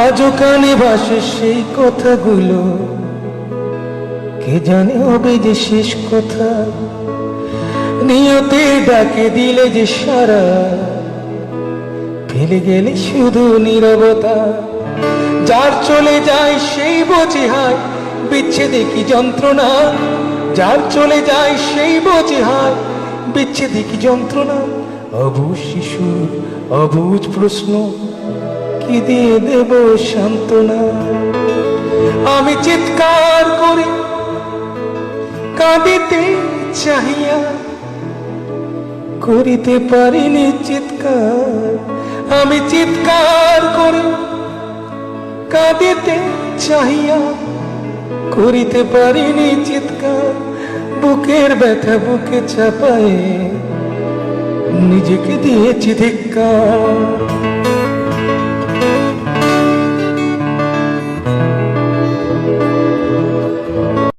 আজও কানে ভাসে সেই কথাগুলো, কে জানে হবে যে শেষ কথা। নিয়তের ডাকে দিলে যে সারা, ফেলে গেলে শুধু নীরবতা। যার চলে যায় সেই বোঝে হায় বিচ্ছেদে কি যন্ত্রণা। যার চলে যায় সেই বোঝে হায় বিচ্ছেদে কি যন্ত্রণা। অবুঝ শিশুর অবুঝ প্রশ্ন, কি দিয়ে দেব সান্ত্বনা। আমি চিৎকার করি কাঁদিতে চাহিয়া, করিতে পারিনি চিৎকার। আমি চিৎকার করি কাঁদিতে চাহিয়া, করিতে পারিনি চিৎকার। বুকের ব্যথা বুকে চাপায়ে নিজেকে দিয়েছি ধিক্কার।